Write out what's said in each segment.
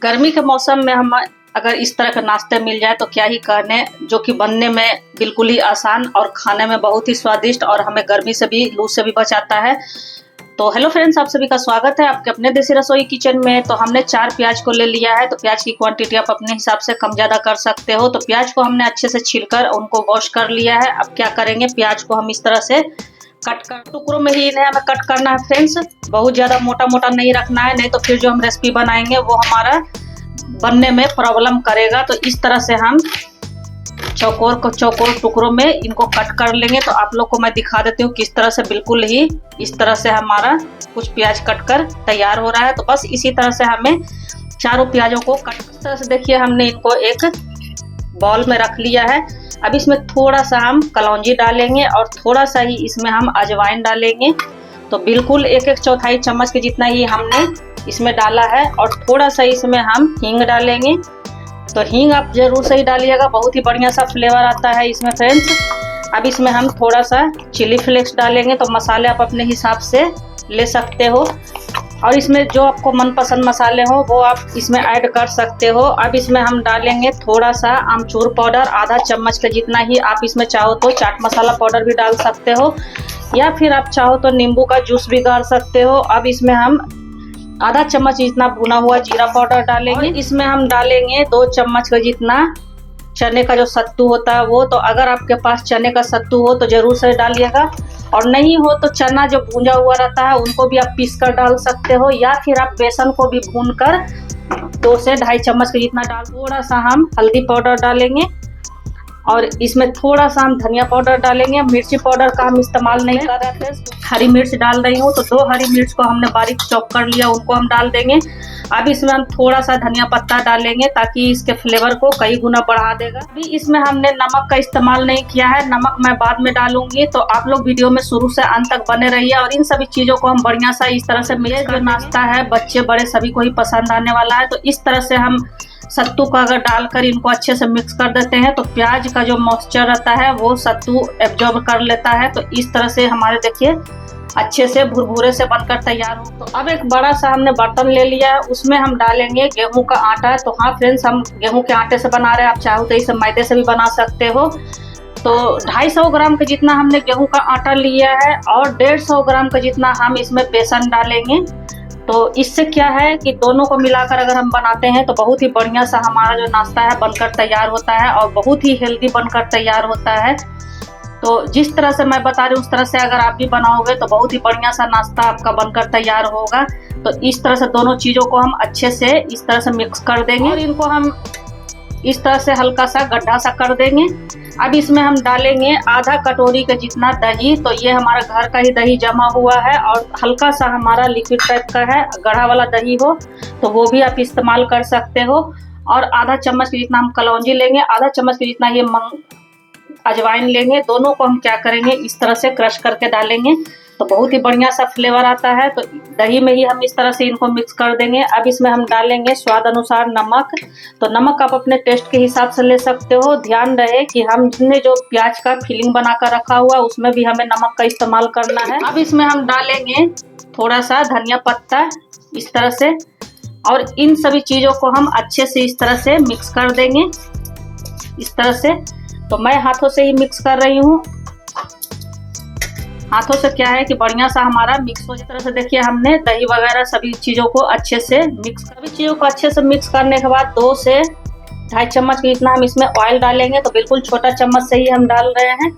गर्मी के मौसम में हम अगर इस तरह के नाश्ते मिल जाए तो क्या ही कहने, जो कि बनने में बिल्कुल ही आसान और खाने में बहुत ही स्वादिष्ट और हमें गर्मी से भी, लू से भी बचाता है। तो हेलो फ्रेंड्स, आप सभी का स्वागत है आपके अपने देसी रसोई किचन में। तो हमने 4 प्याज को ले लिया है। तो प्याज की क्वांटिटी आप अपने हिसाब से कम ज़्यादा कर सकते हो। तो प्याज को हमने अच्छे से छीलकर उनको वॉश कर लिया है। अब क्या करेंगे, प्याज को हम इस तरह से कट कर टुकड़ों में ही इन्हें हमें कट करना है फ्रेंड्स। बहुत ज़्यादा मोटा मोटा नहीं रखना है, नहीं तो फिर जो हम रेसिपी बनाएंगे वो हमारा बनने में प्रॉब्लम करेगा। तो इस तरह से हम चौकोर टुकड़ों में इनको कट कर लेंगे। तो आप लोग को मैं दिखा देती हूँ किस तरह से, बिल्कुल ही इस तरह से हमारा कुछ प्याज कट कर तैयार हो रहा है। तो बस इसी तरह से हमें चारों प्याजों को कट, इस तरह से देखिए हमने इनको एक बॉल में रख लिया है। अब इसमें थोड़ा सा हम कलौंजी डालेंगे और थोड़ा सा ही इसमें हम अजवाइन डालेंगे। तो बिल्कुल 1-1 चौथाई चम्मच के जितना ही हमने इसमें डाला है। और थोड़ा सा इसमें हम हींग डालेंगे। तो हींग आप जरूर से ही डालिएगा, बहुत ही बढ़िया सा फ्लेवर आता है इसमें फ्रेंड्स। अब इसमें हम थोड़ा सा चिली फ्लेक्स डालेंगे। तो मसाले आप अपने हिसाब से ले सकते हो और इसमें जो आपको मनपसंद मसाले हो वो आप इसमें ऐड कर सकते हो। अब इसमें हम डालेंगे थोड़ा सा आमचूर पाउडर, आधा चम्मच के जितना ही। आप इसमें चाहो तो चाट मसाला पाउडर भी डाल सकते हो या फिर आप चाहो तो नींबू का जूस भी डाल सकते हो। अब इसमें हम आधा चम्मच जितना भुना हुआ जीरा पाउडर डालेंगे। इसमें हम डालेंगे 2 चम्मच का जितना चने का जो सत्तू होता है वो। तो अगर आपके पास चने का सत्तू हो तो जरूर से डालिएगा, और नहीं हो तो चना जो भूंजा हुआ रहता है उनको भी आप पीस कर डाल सकते हो, या फिर आप बेसन को भी भून कर 2 से 2.5 चम्मच के जितना डाल। थोड़ा सा हम हल्दी पाउडर डालेंगे और इसमें थोड़ा सा हम धनिया पाउडर डालेंगे। मिर्ची पाउडर का हम इस्तेमाल नहीं कर रहे थे, हरी मिर्च डाल रही हूँ। तो 2 हरी मिर्च को हमने बारीक चॉप कर लिया, उनको हम डाल देंगे। अब इसमें हम थोड़ा सा धनिया पत्ता डालेंगे ताकि इसके फ्लेवर को कई गुना बढ़ा देगा। अभी इसमें हमने नमक का इस्तेमाल नहीं किया है, नमक मैं बाद में डालूंगी। तो आप लोग वीडियो में शुरू से अंत तक बने रहिए। और इन सभी चीज़ों को हम बढ़िया सा इस तरह से मिक्स कर, नाश्ता है बच्चे बड़े सभी को ही पसंद आने वाला है। तो इस तरह से हम सत्तू का अगर डालकर इनको अच्छे से मिक्स कर देते हैं तो प्याज का जो मॉइस्चर रहता है वो सत्तू एब्जॉर्ब कर लेता है। तो इस तरह से हमारे देखिए अच्छे से भुरभुरे से बनकर तैयार हो। तो अब एक बड़ा सा हमने बर्तन ले लिया है, उसमें हम डालेंगे गेहूं का आटा। तो हाँ फ्रेंड्स, हम गेहूं के आटे से बना रहे हैं, आप चाहो तो इसे मैदे से भी बना सकते हो। तो 250 ग्राम का जितना हमने गेहूं का आटा लिया है और 150 ग्राम का जितना हम इसमें बेसन डालेंगे। तो इससे क्या है कि दोनों को मिलाकर अगर हम बनाते हैं तो बहुत ही बढ़िया सा हमारा जो नाश्ता है बनकर तैयार होता है और बहुत ही हेल्दी बनकर तैयार होता है। तो जिस तरह से मैं बता रही हूँ उस तरह से अगर आप भी बनाओगे तो बहुत ही बढ़िया सा नाश्ता आपका बनकर तैयार होगा। तो इस तरह से दोनों चीज़ों को हम अच्छे से इस तरह से मिक्स कर देंगे और इनको हम इस तरह से हल्का सा गड्ढा सा कर देंगे। अब इसमें हम डालेंगे आधा कटोरी का जितना दही। तो ये हमारा घर का ही दही जमा हुआ है और हल्का सा हमारा लिक्विड टाइप का है, गाढ़ा वाला दही हो तो वो भी आप इस्तेमाल कर सकते हो। और आधा चम्मच के जितना हम कलौंजी लेंगे, आधा चम्मच के जितना ये अजवाइन लेंगे। दोनों को हम क्या करेंगे, इस तरह से क्रश करके डालेंगे तो बहुत ही बढ़िया सा फ्लेवर आता है। तो दही में ही हम इस तरह से इनको मिक्स कर देंगे। अब इसमें हम डालेंगे स्वाद अनुसार नमक। तो नमक आप अपने टेस्ट के हिसाब से ले सकते हो। ध्यान रहे कि हमने जो प्याज का फिलिंग बनाकर रखा हुआ है उसमें भी हमें नमक का इस्तेमाल करना है। अब इसमें हम डालेंगे थोड़ा सा धनिया पत्ता इस तरह से, और इन सभी चीज़ों को हम अच्छे से इस तरह से मिक्स कर देंगे इस तरह से। तो मैं हाथों से ही मिक्स कर रही हूँ। हाथों से क्या है कि बढ़िया सा हमारा मिक्स हो। जिस तरह से देखिए हमने दही वगैरह सभी चीज़ों को अच्छे से मिक्स करने के बाद 2 से 2.5 चम्मच के जितना हम इसमें ऑयल डालेंगे। तो बिल्कुल छोटा चम्मच से ही हम डाल रहे हैं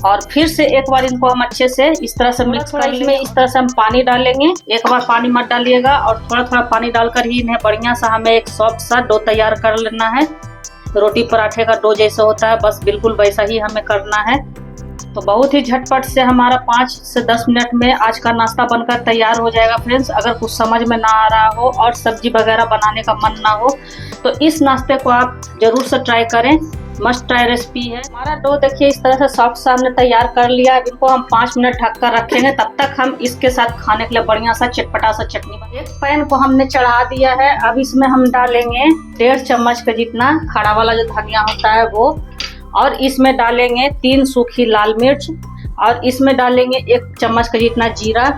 और फिर से एक बार इनको हम अच्छे से इस तरह से मिक्स कर लेंगे। इस तरह से हम पानी डालेंगे, एक बार पानी मत डालिएगा और थोड़ा थोड़ा पानी डालकर ही इन्हें बढ़िया सा हमें एक सॉफ्ट सा डो तैयार कर लेना है। रोटी पराठे का डो जैसा होता है बस बिल्कुल वैसा ही हमें करना है। तो बहुत ही झटपट से हमारा 5 से 10 मिनट में आज का नाश्ता बनकर तैयार हो जाएगा फ्रेंड्स। अगर कुछ समझ में ना आ रहा हो और सब्जी वगैरह बनाने का मन ना हो तो इस नाश्ते को आप जरूर से ट्राई करें, मस्ट ट्राई रेसिपी है। हमारा डो देखिए इस तरह से सॉफ्ट सा हमने तैयार कर लिया। अब इनको हम 5 मिनट ढक कर रखेंगे, तब तक हम इसके साथ खाने के लिए बढ़िया सा चटपटा सा चटनी बना। एक पैन को हमने चढ़ा दिया है। अब इसमें हम डालेंगे 1.5 चम्मच का जितना खड़ा वाला जो धनिया होता है वो, और इसमें डालेंगे 3 सूखी लाल मिर्च, और इसमें डालेंगे 1 चम्मच का जितना जीरा,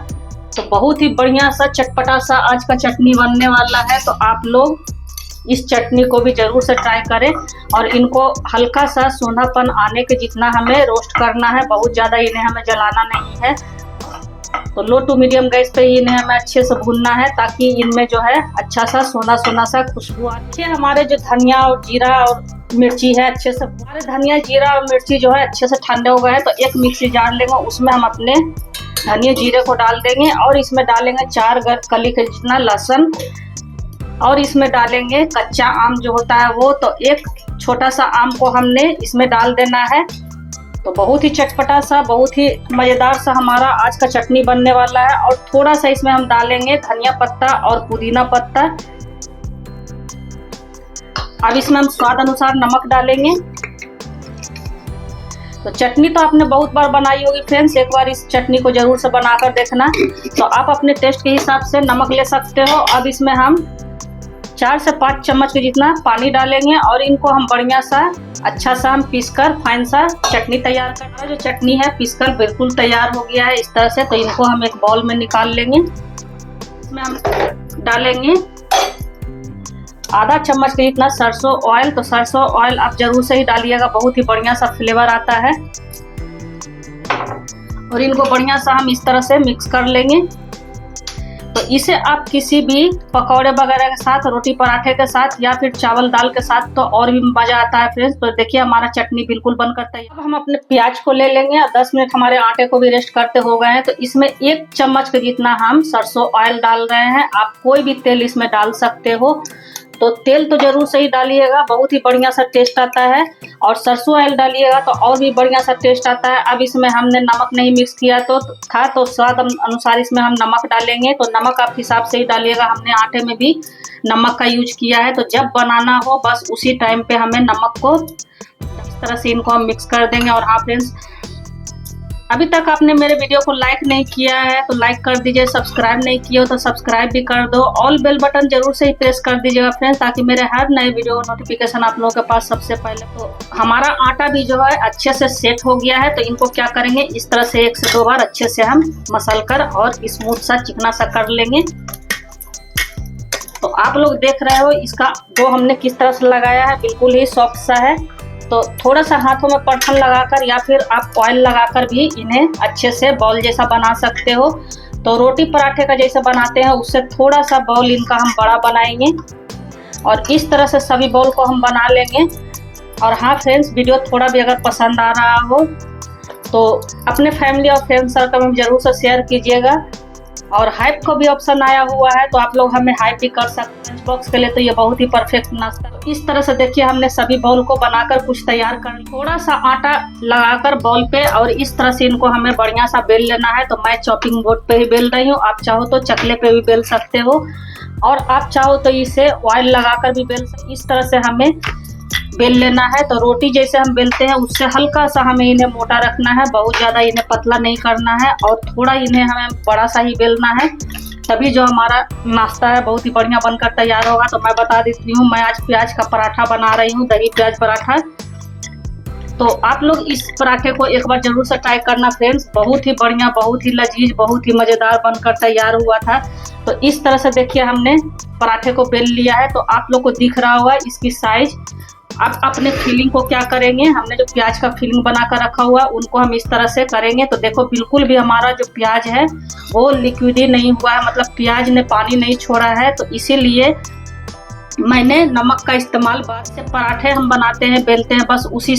तो बहुत ही बढ़िया सा चटपटा सा आज का चटनी बनने वाला है। तो आप लोग इस चटनी को भी जरूर से ट्राई करें और इनको हल्का सा सोंधापन आने के जितना हमें रोस्ट करना है, बहुत ज़्यादा इन्हें हमें जलाना नहीं है। तो लो टू मीडियम गैस पे ही इन्हें हमें अच्छे से भूनना है ताकि इनमें जो है अच्छा सा सोना सोना सा खुशबू आती है। हमारे जो धनिया और जीरा और मिर्ची है अच्छे से, हमारे धनिया जीरा और मिर्ची जो है अच्छे से ठंडे हो गए हैं। तो एक मिक्सी जार लेंगे, उसमें हम अपने धनिया जीरे को डाल देंगे और इसमें डालेंगे 4 कली के जितना लहसुन और इसमें डालेंगे कच्चा आम जो होता है वो। तो एक छोटा सा आम को हमने इसमें डाल देना है। तो बहुत ही चटपटा सा, बहुत ही मज़ेदार सा हमारा आज का चटनी बनने वाला है। और थोड़ा सा इसमें हम डालेंगे धनिया पत्ता और पुदीना पत्ता। अब इसमें हम स्वाद अनुसार नमक डालेंगे। तो चटनी तो आपने बहुत बार बनाई होगी फ्रेंड्स, एक बार इस चटनी को जरूर से बनाकर देखना। तो आप अपने टेस्ट के हिसाब से नमक ले सकते हो। अब इसमें हम 4 से 5 चम्मच के जितना पानी डालेंगे और इनको हम बढ़िया सा अच्छा सा हम पीसकर फाइन सा चटनी तैयार करना है। जो चटनी है पीसकर बिल्कुल तैयार हो गया है इस तरह से। तो इनको हम एक बाउल में निकाल लेंगे। इसमें हम डालेंगे आधा चम्मच के जितना सरसों ऑयल। तो सरसों ऑयल आप जरूर से ही डालिएगा, बहुत ही बढ़िया सा फ्लेवर आता है। और इनको बढ़िया सा हम इस तरह से मिक्स कर लेंगे। तो इसे आप किसी भी पकौड़े वगैरह के साथ, रोटी पराठे के साथ या फिर चावल दाल के साथ तो और भी मजा आता है फ्रेंड्स। तो देखिए हमारा चटनी बिल्कुल बनकर तैयार। अब हम अपने प्याज को ले लेंगे और 10 मिनट हमारे आटे को भी रेस्ट करते हो गए हैं। तो इसमें 1 चम्मच के जितना हम सरसों ऑयल डाल रहे हैं। आप कोई भी तेल इसमें डाल सकते हो। तो तेल तो जरूर से ही डालिएगा, बहुत ही बढ़िया सा टेस्ट आता है। और सरसों ऑयल डालिएगा तो और भी बढ़िया सा टेस्ट आता है। अब इसमें हमने नमक नहीं मिक्स किया तो स्वाद अनुसार इसमें हम नमक डालेंगे। तो नमक आप हिसाब से ही डालिएगा, हमने आटे में भी नमक का यूज किया है। तो जब बनाना हो बस उसी टाइम पे हमें नमक को इस तरह से इनको हम मिक्स कर देंगे। और हाँ फ्रेंड्स, अभी तक आपने मेरे वीडियो को लाइक नहीं किया है तो लाइक कर दीजिए, सब्सक्राइब नहीं किया हो तो सब्सक्राइब भी कर दो। ऑल बेल बटन जरूर से ही प्रेस कर दीजिएगा फ्रेंड्स, ताकि मेरे हर नए वीडियो नोटिफिकेशन आप लोगों के पास सबसे पहले। तो हमारा आटा भी जो है अच्छे से सेट हो गया है। तो इनको क्या करेंगे, इस तरह से 1 से 2 बार अच्छे से हम मसल कर और स्मूथ सा चिकना सा कर लेंगे। तो आप लोग देख रहे हो इसका डो हमने किस तरह से लगाया है, बिल्कुल ही सॉफ्ट सा है। तो थोड़ा सा हाथों में परथन लगाकर या फिर आप ऑयल लगाकर भी इन्हें अच्छे से बॉल जैसा बना सकते हो। तो रोटी पराठे का जैसे बनाते हैं उससे थोड़ा सा बॉल इनका हम बड़ा बनाएंगे और इस तरह से सभी बॉल को हम बना लेंगे। और हाँ फ्रेंड्स, वीडियो थोड़ा भी अगर पसंद आ रहा हो तो अपने फैमिली और फ्रेंड सर्कल में जरूर से शेयर कीजिएगा। और हाइप को भी ऑप्शन आया हुआ है तो आप लोग हमें हाइप भी कर सकते हैं। बॉक्स के लिए तो ये बहुत ही परफेक्ट नाश्ता। तो इस तरह से देखिए हमने सभी बॉल को बनाकर कुछ तैयार कर लिया। थोड़ा सा आटा लगाकर बॉल पे और इस तरह से इनको हमें बढ़िया सा बेल लेना है। तो मैं चॉपिंग बोर्ड पे ही बेल रही हूँ, आप चाहो तो चकले पे भी बेल सकते हो और आप चाहो तो इसे ऑयल लगाकर भी बेल सकते। इस तरह से हमें बेल लेना है। तो रोटी जैसे हम बेलते हैं उससे हल्का सा हमें इन्हें मोटा रखना है, बहुत ज़्यादा इन्हें पतला नहीं करना है और थोड़ा इन्हें हमें बड़ा सा ही बेलना है। तभी जो हमारा नाश्ता है बहुत ही बढ़िया बनकर तैयार होगा। तो मैं बता देती हूँ, मैं आज प्याज का पराठा बना रही हूँ, दही प्याज पराठा। तो आप लोग इस पराठे को एक बार जरूर से ट्राई करना फ्रेंड्स, बहुत ही बढ़िया, बहुत ही लजीज, बहुत ही मज़ेदार बनकर तैयार हुआ था। तो इस तरह से देखिए हमने पराठे को बेल लिया है। तो आप लोग को दिख रहा होगा इसकी साइज। अब अपने फिलिंग को क्या करेंगे, हमने जो प्याज का फिलिंग बना कर रखा हुआ उनको हम इस तरह से करेंगे। तो देखो बिल्कुल भी हमारा जो प्याज है वो लिक्विडी नहीं हुआ है, मतलब प्याज ने पानी नहीं छोड़ा है। तो इसीलिए मैंने नमक का इस्तेमाल, बाद से पराठे हम बनाते हैं बेलते हैं बस उसी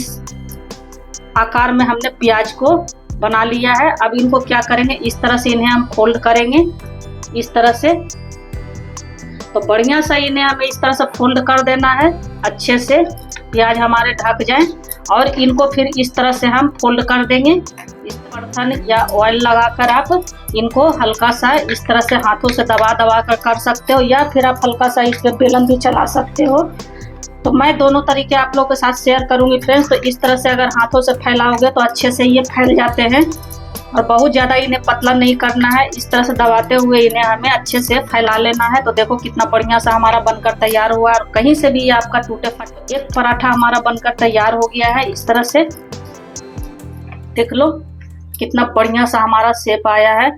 आकार में हमने प्याज को बना लिया है। अब इनको क्या करेंगे, इस तरह से इन्हें हम फोल्ड करेंगे इस तरह से। तो बढ़िया सा इन्हें हमें इस तरह से फोल्ड कर देना है, अच्छे से प्याज हमारे ढक जाएं। और इनको फिर इस तरह से हम फोल्ड कर देंगे। इस बर्तन या ऑयल लगाकर आप इनको हल्का सा इस तरह से हाथों से दबा दबा कर सकते हो या फिर आप हल्का सा इस पर बेलन भी चला सकते हो। तो मैं दोनों तरीके आप लोगों के साथ शेयर करूंगी फ्रेंड्स। तो इस तरह से अगर हाथों से फैलाओगे तो अच्छे से ये फैल जाते हैं और बहुत ज़्यादा इन्हें पतला नहीं करना है। इस तरह से दबाते हुए इन्हें हमें अच्छे से फैला लेना है। तो देखो कितना बढ़िया सा हमारा बनकर तैयार हुआ है और कहीं से भी ये आपका टूटे फटे। एक पराठा हमारा बनकर तैयार हो गया है इस तरह से, देख लो कितना बढ़िया सा हमारा शेप आया है।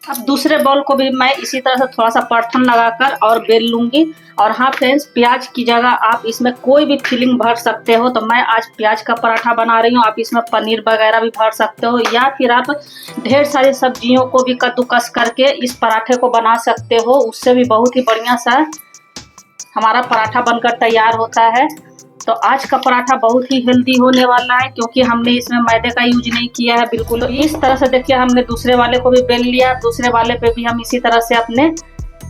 अब दूसरे बॉल को भी मैं इसी तरह से थोड़ा सा परथन लगाकर और बेल लूंगी। और हाँ फ्रेंड्स, प्याज की जगह आप इसमें कोई भी फिलिंग भर सकते हो। तो मैं आज प्याज का पराठा बना रही हूँ, आप इसमें पनीर वगैरह भी भर सकते हो, या फिर आप ढेर सारी सब्जियों को भी कद्दूकस करके इस पराठे को बना सकते हो। उससे भी बहुत ही बढ़िया सा हमारा पराठा बनकर तैयार होता है। तो आज का पराठा बहुत ही हेल्दी होने वाला है, क्योंकि हमने इसमें मैदे का यूज नहीं किया है बिल्कुल। तो इस तरह से देखिए, हमने दूसरे वाले को भी बेल लिया। दूसरे वाले पे भी हम इसी तरह से अपने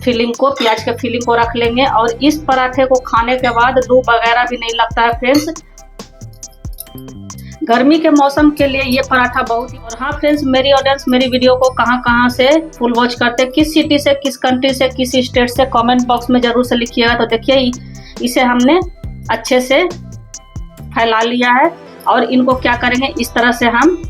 फिलिंग को, प्याज के फिलिंग को रख लेंगे। और इस पराठे को खाने के बाद लू वगैरह भी नहीं लगता है फ्रेंड्स। गर्मी के मौसम के लिए ये पराठा बहुत ही। और हाँ फ्रेंड्स, मेरी ऑडियंस मेरी वीडियो को कहाँ से फुल वॉच करते, किस सिटी से, किस कंट्री से, किस स्टेट से, कमेंट बॉक्स में जरूर से लिखिएगा। तो देखिए, इसे हमने अच्छे से फैला लिया है। और इनको क्या करेंगे, इस तरह से हम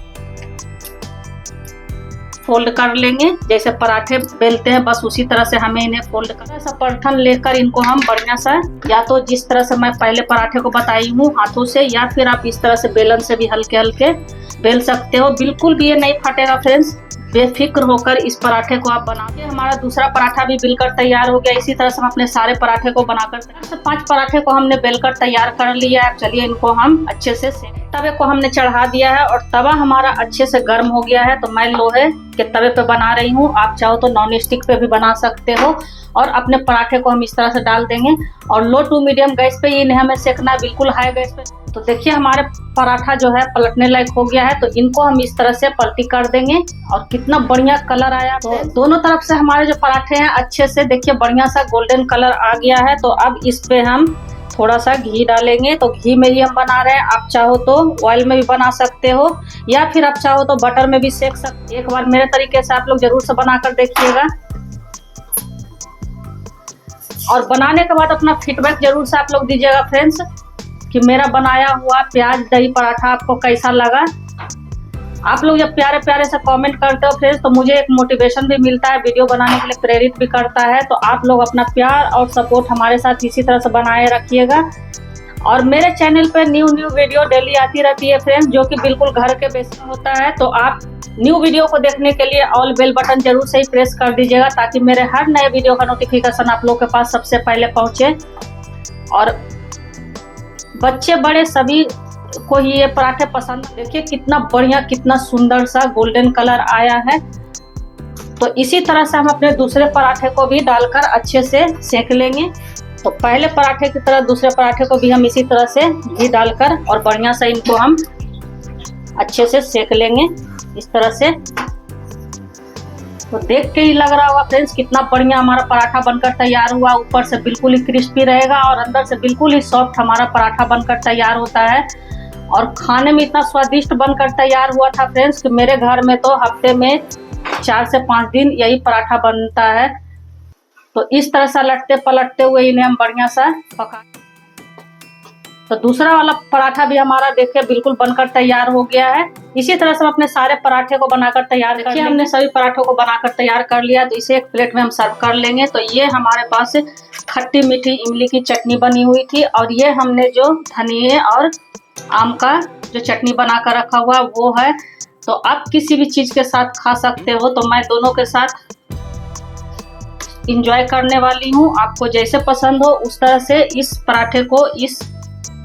फोल्ड कर लेंगे। जैसे पराठे बेलते हैं बस उसी तरह से हमें इन्हें फोल्ड करना है। ऐसा परथन लेकर इनको हम बढ़िया सा, या तो जिस तरह से मैं पहले पराठे को बताई हूँ हाथों से, या फिर आप इस तरह से बेलन से भी हल्के हल्के बेल सकते हो। बिल्कुल भी ये नहीं फटेगा फ्रेंड्स, बेफिक्र होकर इस पराठे को आप बनाइए। हमारा दूसरा पराठा भी बेलकर तैयार हो गया। इसी तरह से हम अपने सारे पराठे को बनाकर 5 पराठे को हमने बेलकर तैयार कर लिया है। चलिए इनको हम अच्छे से तवे को हमने चढ़ा दिया है, और तवा हमारा अच्छे से गर्म हो गया है। तो मैं लोहे के तवे पे बना रही हूँ, आप चाहो तो नॉन स्टिक पे भी बना सकते हो। और अपने पराठे को हम इस तरह से डाल देंगे, और लो टू मीडियम गैस पे इन्हें हमें सेकना, बिल्कुल हाई गैस पे। तो देखिए, हमारे पराठा जो है पलटने लायक हो गया है। तो इनको हम इस तरह से पलटी कर देंगे, और कितना बढ़िया कलर आया। तो दोनों तरफ से हमारे जो पराठे हैं अच्छे से देखिए बढ़िया सा गोल्डन कलर आ गया है। तो अब इस पे हम थोड़ा सा घी डालेंगे। तो घी में ही हम बना रहे हैं, आप चाहो तो ऑयल में भी बना सकते हो, या फिर आप चाहो तो बटर में भी सेक सकते। एक बार मेरे तरीके से आप लोग जरूर से बनाकर देखिएगा, और बनाने के बाद अपना फीडबैक जरूर से आप लोग दीजिएगा फ्रेंड्स, कि मेरा बनाया हुआ प्याज दही पराठा आपको कैसा लगा। आप लोग जब प्यारे प्यारे से कमेंट करते हो फ्रेंड्स, तो मुझे एक मोटिवेशन भी मिलता है, वीडियो बनाने के लिए प्रेरित भी करता है। तो आप लोग अपना प्यार और सपोर्ट हमारे साथ इसी तरह से बनाए रखिएगा। और मेरे चैनल पे न्यू वीडियो डेली आती रहती है फ्रेंड्स, जो कि बिल्कुल घर के बेस में होता है। तो आप न्यू वीडियो को देखने के लिए ऑल बेल बटन जरूर से ही प्रेस कर दीजिएगा, ताकि मेरे हर नए वीडियो का नोटिफिकेशन आप लोग के पास सबसे पहले पहुंचे। और बच्चे बड़े सभी को ही ये पराठे पसंद। देखिए कितना बढ़िया, कितना सुंदर सा गोल्डन कलर आया है। तो इसी तरह से हम अपने दूसरे पराठे को भी डालकर अच्छे से सेक लेंगे। तो पहले पराठे की तरह दूसरे पराठे को भी हम इसी तरह से घी डालकर और बढ़िया से इनको हम अच्छे से सेक लेंगे इस तरह से। तो देख के ही लग रहा होगा फ्रेंड्स कितना बढ़िया हमारा पराठा बनकर तैयार हुआ। ऊपर से बिल्कुल ही क्रिस्पी रहेगा और अंदर से बिल्कुल ही सॉफ्ट हमारा पराठा बनकर तैयार होता है। और खाने में इतना स्वादिष्ट बनकर तैयार हुआ था फ्रेंड्स कि मेरे घर में तो हफ्ते में 4 से 5 दिन यही पराठा बनता है। तो इस तरह से लटते पलटते हुए इन्हें हम बढ़िया सा पका। तो दूसरा वाला पराठा भी हमारा देखिए बिल्कुल बनकर तैयार हो गया है। इसी तरह से हम अपने सारे पराठे को बनाकर तैयार कर लिया। हमने सभी पराठों को बनाकर तैयार कर लिया। तो इसे एक प्लेट में हम सर्व कर लेंगे। तो ये हमारे पास खट्टी मीठी इमली की चटनी बनी हुई थी, और ये हमने जो धनिये और आम का जो चटनी बनाकर रखा हुआ वो है। तो आप किसी भी चीज के साथ खा सकते हो। तो मैं दोनों के साथ इंजॉय करने वाली हूँ। आपको जैसे पसंद हो उस तरह से इस पराठे को, इस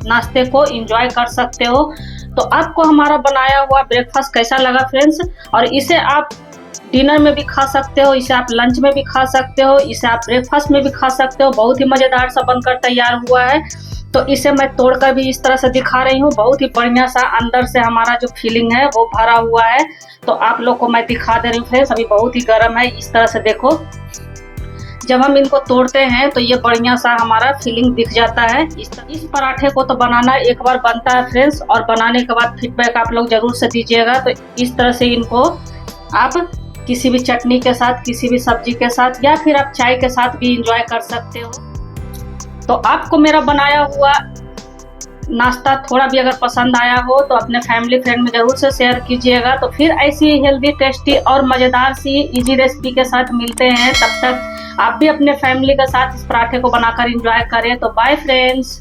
नाश्ते को एंजॉय कर सकते हो। तो आपको हमारा बनाया हुआ ब्रेकफास्ट कैसा लगा फ्रेंड्स? और इसे आप डिनर में भी खा सकते हो, इसे आप लंच में भी खा सकते हो, इसे आप ब्रेकफास्ट में भी खा सकते हो। बहुत ही मज़ेदार सा बनकर तैयार हुआ है। तो इसे मैं तोड़कर भी इस तरह से दिखा रही हूँ। बहुत ही बढ़िया सा अंदर से हमारा जो फीलिंग है वो भरा हुआ है। तो आप लोग को मैं दिखा दे रही हूँ फ्रेंड्स, अभी बहुत ही गर्म है। इस तरह से देखो, जब हम इनको तोड़ते हैं तो ये बढ़िया सा हमारा फीलिंग दिख जाता है। इस पराठे को तो बनाना एक बार बनता है फ्रेंड्स, और बनाने के बाद फीडबैक आप लोग जरूर से दीजिएगा। तो इस तरह से इनको आप किसी भी चटनी के साथ, किसी भी सब्जी के साथ, या फिर आप चाय के साथ भी इंजॉय कर सकते हो। तो आपको मेरा बनाया हुआ नाश्ता थोड़ा भी अगर पसंद आया हो तो अपने फैमिली फ्रेंड में जरूर से शेयर कीजिएगा। तो फिर ऐसी हेल्दी, टेस्टी और मज़ेदार सी इजी रेसिपी के साथ मिलते हैं। तब तक आप भी अपने फैमिली के साथ इस पराठे को बनाकर एंजॉय करें। तो बाय फ्रेंड्स।